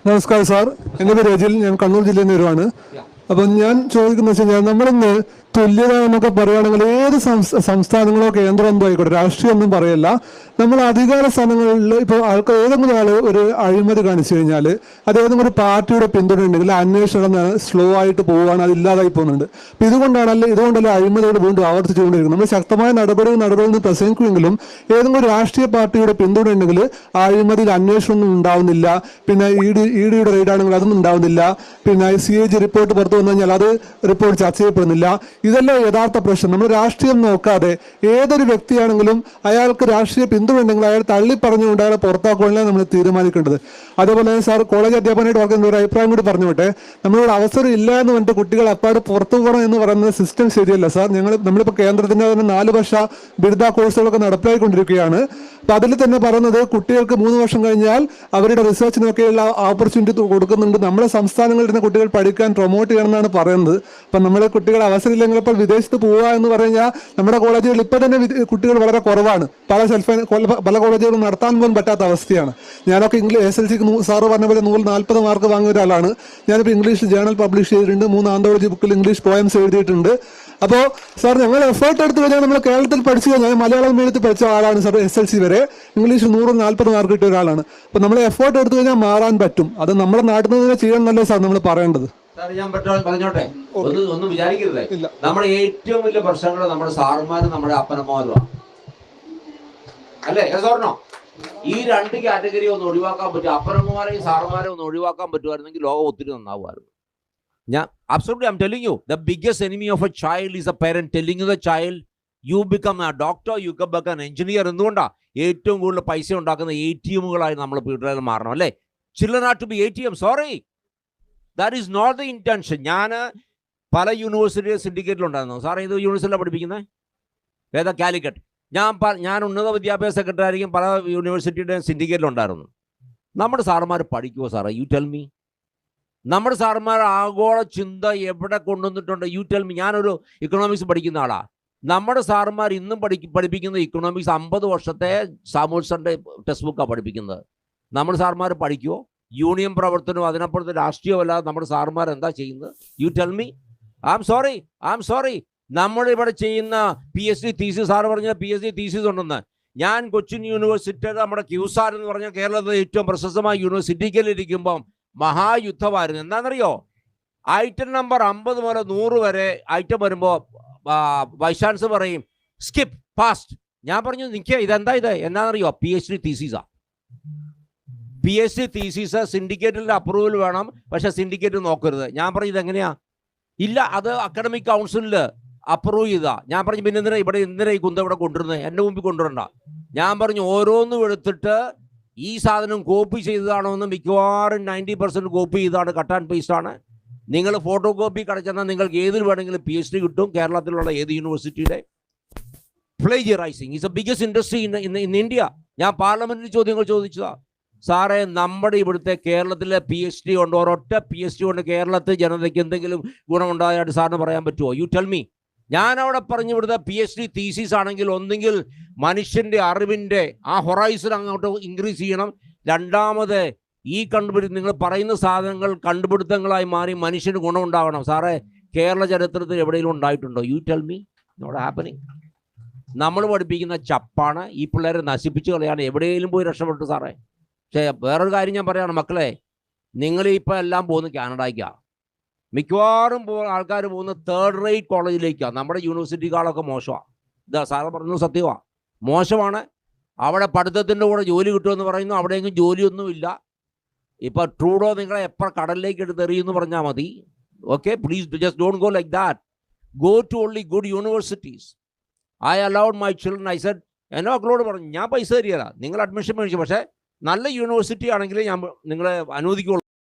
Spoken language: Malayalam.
നമസ്കാരം സാർ, എൻ്റെ പേര് രജിൽ. ഞാൻ കണ്ണൂർ ജില്ലയിൽ നിന്ന് വരുവാണ്. അപ്പം ഞാൻ ചോദിക്കുന്നത് വെച്ച് കഴിഞ്ഞാൽ, നമ്മളിന്ന് തുല്യത എന്നൊക്കെ പറയുകയാണെങ്കിൽ ഏത് സംസ്ഥാനങ്ങളോ കേന്ദ്രമോ ആയിക്കോട്ടെ, രാഷ്ട്രീയമൊന്നും പറയല്ല, നമ്മൾ അധികാര സ്ഥാനങ്ങളിൽ ഇപ്പോൾ ആൾക്കാർ ഏതെങ്കിലും ആൾ ഒരു അഴിമതി കാണിച്ചു കഴിഞ്ഞാൽ അത് ഏതെങ്കിലും ഒരു പാർട്ടിയുടെ പിന്തുണ ഉണ്ടെങ്കിൽ അന്വേഷണം സ്ലോ ആയിട്ട് പോവുകയാണ്, അത് ഇല്ലാതായി പോകുന്നുണ്ട്. അപ്പം ഇതുകൊണ്ടല്ലേ അഴിമതികൾ വീണ്ടും ആവർത്തിച്ചുകൊണ്ടിരിക്കുന്നത്. നമ്മൾ ശക്തമായ നടപടികൾ പ്രസംഗിക്കുമെങ്കിലും ഏതെങ്കിലും ഒരു രാഷ്ട്രീയ പാർട്ടിയുടെ പിന്തുണ ഉണ്ടെങ്കിൽ ആ അഴിമതിയിൽ അന്വേഷണമൊന്നും ഉണ്ടാവുന്നില്ല. പിന്നെ ഇഡിയുടെ റെയ്ഡാണെങ്കിൽ അതൊന്നും ഉണ്ടാവുന്നില്ല. പിന്നെ CAG റിപ്പോർട്ട് പുറത്തു വന്നു കഴിഞ്ഞാൽ അത് റിപ്പോർട്ട് ചർച്ച ചെയ്യപ്പെടുന്നില്ല. ഇതെല്ലാം യഥാർത്ഥ പ്രശ്നം. നമ്മൾ രാഷ്ട്രീയം നോക്കാതെ ഏതൊരു വ്യക്തിയാണെങ്കിലും അയാൾക്ക് രാഷ്ട്രീയ പിന്തുണ ഉണ്ടെങ്കിൽ അയാൾ തള്ളി പറഞ്ഞുകൊണ്ട് അയാളെ പുറത്താക്കുവാനാണ് നമ്മൾ തീരുമാനിക്കേണ്ടത്. അതേപോലെ തന്നെ സാർ, കോളേജ് അധ്യാപകനായിട്ട് വർക്കുന്ന ഒരു അഭിപ്രായം കൂടി പറഞ്ഞോട്ടെ. നമ്മളോട് അവസരം ഇല്ല എന്ന് പറഞ്ഞിട്ട് കുട്ടികൾ അപ്പാട് പുറത്തു പോകണം എന്ന് പറയുന്നത് സിസ്റ്റം ശരിയല്ല സാർ. നമ്മളിപ്പോൾ കേന്ദ്രത്തിൻ്റെ തന്നെ 4 വർഷ ബിരുദ കോഴ്സുകളൊക്കെ നടപ്പിലാക്കിക്കൊണ്ടിരിക്കുകയാണ്. അപ്പം അതിൽ തന്നെ പറയുന്നത് കുട്ടികൾക്ക് 3 വർഷം കഴിഞ്ഞാൽ അവരുടെ റിസർച്ചിനൊക്കെയുള്ള ഓപ്പർച്യൂണിറ്റി കൊടുക്കുന്നുണ്ട്. നമ്മുടെ സംസ്ഥാനങ്ങളിൽ നിന്ന് കുട്ടികൾ പഠിക്കാൻ പ്രൊമോട്ട് ചെയ്യണമെന്നാണ് പറയുന്നത്. അപ്പം നമ്മുടെ കുട്ടികൾ അവസരമില്ലെങ്കിൽ ഇപ്പോൾ വിദേശത്ത് പോവുക എന്ന് പറഞ്ഞാൽ നമ്മുടെ കോളേജുകളിൽ ഇപ്പോൾ തന്നെ കുട്ടികൾ വളരെ കുറവാണ്. പല കോളേജുകളും നടത്താൻ പോലും പറ്റാത്ത അവസ്ഥയാണ്. ഞാനൊക്കെ SLC സാറ് പറഞ്ഞ പോലെ 140 മാർക്ക് വാങ്ങിയ ഒരാളാണ്. ഞാനിപ്പോൾ ഇംഗ്ലീഷ് ജേണൽ പബ്ലിഷ് ചെയ്തിട്ടുണ്ട്. 3 ആന്തോളജി ബുക്കിൽ ഇംഗ്ലീഷ് പോയംസ് എഴുതിയിട്ടുണ്ട്. അപ്പോൾ സാർ, ഞങ്ങൾ എഫേർട്ട് എടുത്തു കഴിഞ്ഞാൽ നമ്മൾ കേരളത്തിൽ പഠിച്ചു കഴിഞ്ഞാൽ മലയാളം മീഡിയത്തിൽ പഠിച്ച ആളാണ് സാർ. SLC വരെ ഇംഗ്ലീഷ് 140 മാർക്ക് കിട്ടിയ ഒരാളാണ്. അപ്പോൾ നമ്മൾ എഫേർട്ട് എടുത്തു കഴിഞ്ഞാൽ മാറാൻ പറ്റും. അത് നമ്മുടെ നാട്ടിൽ നിന്ന് തന്നെ ചെയ്യണമെന്നല്ലേ സാർ നമ്മൾ പറയേണ്ടത്. ഞാൻ പറഞ്ഞോട്ടെ, ഒന്നും വിചാരിക്കരുത്. നമ്മുടെ ഏറ്റവും വലിയ പ്രശ്നങ്ങൾ നമ്മുടെ സാറുമാരും നമ്മുടെ അപ്പനമ്മമാരുമാണ്, അല്ലേ? ഓർണോ? ഈ 2 കാറ്റഗറി ഒന്ന് ഒഴിവാക്കാൻ പറ്റും. അപ്പനമ്മമാരെയും സാറുമാരെയും ഒന്ന് ഒഴിവാക്കാൻ പറ്റുമായിരുന്നെങ്കിൽ ലോകം ഒത്തിരി നന്നാവുമായിരുന്നു. Absolutely, I'm telling you, the biggest enemy of a child is a parent telling the child, you become a doctor, you become an engineer. എന്തുകൊണ്ടാ? ഏറ്റവും കൂടുതൽ പൈസ ഉണ്ടാക്കുന്ന ATMകളായി നമ്മൾ വീട്ടിൽ മാറണം, അല്ലേ? Children are to be ATM. Sorry, that is not the intention. ഞാൻ പല യൂണിവേഴ്സിറ്റി സിൻഡിക്കേറ്റിലുണ്ടായിരുന്നു. സാറേ, ഇത് യൂണിവേഴ്സിറ്റിയിലാണ് പഠിപ്പിക്കുന്നത്, ഏതാ? കാലിക്കറ്റ്. ഞാൻ ഉന്നത വിദ്യാഭ്യാസ സെക്രട്ടറി ആയിരിക്കും പല യൂണിവേഴ്സിറ്റിയുടെ സിൻഡിക്കേറ്റിലുണ്ടായിരുന്നു. നമ്മുടെ സാറന്മാർ പഠിക്കുമോ സാറേ? U tell me. നമ്മുടെ സാറന്മാർ ആഗോള ചിന്ത എവിടെ കൊണ്ടുവന്നിട്ടുണ്ട്? U tell me. ഞാനൊരു ഇക്കണോമിക്സ് പഠിക്കുന്ന ആളാണ്. നമ്മുടെ സാറന്മാർ ഇന്നും പഠിപ്പിക്കുന്ന ഇക്കണോമിക്സ് 50 വർഷത്തെ സാമൂഹ്യന്റെ ടെക്സ്റ്റ് ബുക്കാണ് പഠിപ്പിക്കുന്നത്. നമ്മുടെ സാറന്മാർ പഠിക്കുമോ? യൂണിയൻ പ്രവർത്തനവും അതിനപ്പുറത്ത് രാഷ്ട്രീയമല്ലാതെ നമ്മുടെ സാറന്മാർ എന്താ ചെയ്യുന്നത്? U tell me. I am sorry. നമ്മളിവിടെ ചെയ്യുന്ന PhD തീസിസ്, സാറ് പറഞ്ഞ PhD തീസിസ് ഉണ്ടെന്ന്. ഞാൻ കൊച്ചിൻ യൂണിവേഴ്സിറ്റിയുടെ നമ്മുടെ ക്യൂസാർ എന്ന് പറഞ്ഞ കേരളത്തിലെ ഏറ്റവും പ്രശസ്തമായ യൂണിവേഴ്സിറ്റിക്കലിരിക്കുമ്പം മഹായുദ്ധമായിരുന്നു. എന്താണെന്നറിയോ? ഐറ്റം നമ്പർ 50 മുതൽ 100 വരെ ഐറ്റം വരുമ്പോൾ വൈസ് ചാൻസലർ പറയും സ്കിപ്പ് ഫാസ്റ്റ്. ഞാൻ പറഞ്ഞു, നിൽക്കുക, ഇതെന്താ ഇത്? എന്നാണെന്നറിയോ? PhD തീസിസാ. PhD തീസിസ് സിൻഡിക്കേറ്റിൻ്റെ അപ്രൂവൽ വേണം, പക്ഷെ സിൻഡിക്കേറ്റ് നോക്കരുത്. ഞാൻ പറഞ്ഞു, ഇതെങ്ങനെയാ? ഇല്ല, അത് അക്കാഡമിക് കൗൺസിലിൽ അപ്രൂവ് ചെയ്താ. ഞാൻ പറഞ്ഞു, പിന്നെ എന്തിനാ ഈ കുന്ത ഇവിടെ കൊണ്ടുവരുന്നത്? എൻ്റെ മുമ്പിൽ കൊണ്ടുവരണ്ട. ഞാൻ പറഞ്ഞു, ഓരോന്നും എടുത്തിട്ട് ഈ സാധനം കോപ്പി ചെയ്തതാണോ എന്ന് മിക്കവാറും 90% കോപ്പി ചെയ്താണ്, കട്ട് ആൻഡ് പേസ്റ്റ് ആണ്. നിങ്ങൾ ഫോട്ടോ കോപ്പി കടച്ചെന്നാൽ നിങ്ങൾക്ക് ഏതിൽ വേണമെങ്കിലും PhD കിട്ടും. കേരളത്തിലുള്ള ഏത് യൂണിവേഴ്സിറ്റിയുടെ plagiarising is a biggest industry in India. ഞാൻ പാർലമെന്റിൽ ചോദ്യങ്ങൾ ചോദിച്ചതാ. സാറേ, നമ്മുടെ ഇവിടുത്തെ കേരളത്തിലെ PhD കൊണ്ട്, ഒരൊറ്റ PhD കൊണ്ട് കേരളത്തിൽ ജനതയ്ക്ക് എന്തെങ്കിലും ഗുണമുണ്ടായിട്ട് സാറിന് പറയാൻ പറ്റുമോ? U tell me. ഞാൻ അവിടെ പറഞ്ഞു, ഇവിടുത്തെ PhD തീസിസ് ആണെങ്കിൽ ഒന്നെങ്കിൽ മനുഷ്യൻ്റെ അറിവിൻ്റെ ആ ഹൊറൈസൺ അങ്ങോട്ട് ഇൻക്രീസ് ചെയ്യണം. രണ്ടാമത് ഈ നിങ്ങൾ പറയുന്ന സാധനങ്ങൾ കണ്ടുപിടുത്തങ്ങളായി മാറി മനുഷ്യന് ഗുണമുണ്ടാവണം. സാറേ, കേരള ചരിത്രത്തിൽ എവിടെയെങ്കിലും ഉണ്ടായിട്ടുണ്ടോ? You tell me. Not happening. നമ്മൾ പഠിപ്പിക്കുന്ന ചപ്പാണ്. ഈ പിള്ളേരെ നശിപ്പിച്ച് കളയാണ്. എവിടെയെങ്കിലും പോയി രക്ഷപ്പെട്ടു സാറേ. പക്ഷേ വേറൊരു കാര്യം ഞാൻ പറയുകയാണ്, മക്കളെ, നിങ്ങളിപ്പോൾ എല്ലാം പോകുന്നത് കാനഡയ്ക്കാണ്. മിക്കവാറും ആൾക്കാർ പോകുന്നത് 3rd റേറ്റ് കോളേജിലേക്കാണ്. നമ്മുടെ യൂണിവേഴ്സിറ്റികളൊക്കെ മോശമാണ്. ഇതാ സാറ് പറഞ്ഞത് സത്യമാണ്, മോശമാണ്. അവിടെ പഠിത്തത്തിൻ്റെ കൂടെ ജോലി കിട്ടുമെന്ന് പറയുന്നു, അവിടെയെങ്കിലും ജോലിയൊന്നുമില്ല. ഇപ്പോൾ ട്രൂഡോ നിങ്ങളെ എപ്പോൾ കടലിലേക്ക് എടുത്തെറിയുമെന്ന് പറഞ്ഞാൽ മതി. Okay, please just don't go like that. Go to only good universities. I allowed my children. I said, എൻ്റെ മക്കളോട് പറഞ്ഞു, ഞാൻ പൈസ തരികയില്ല, നിങ്ങൾ അഡ്മിഷൻ മേടിച്ചു, പക്ഷേ നല്ല യൂണിവേഴ്സിറ്റി ആണെങ്കിൽ ഞാൻ നിങ്ങളെ അനുവദിക്കുള്ളൂ.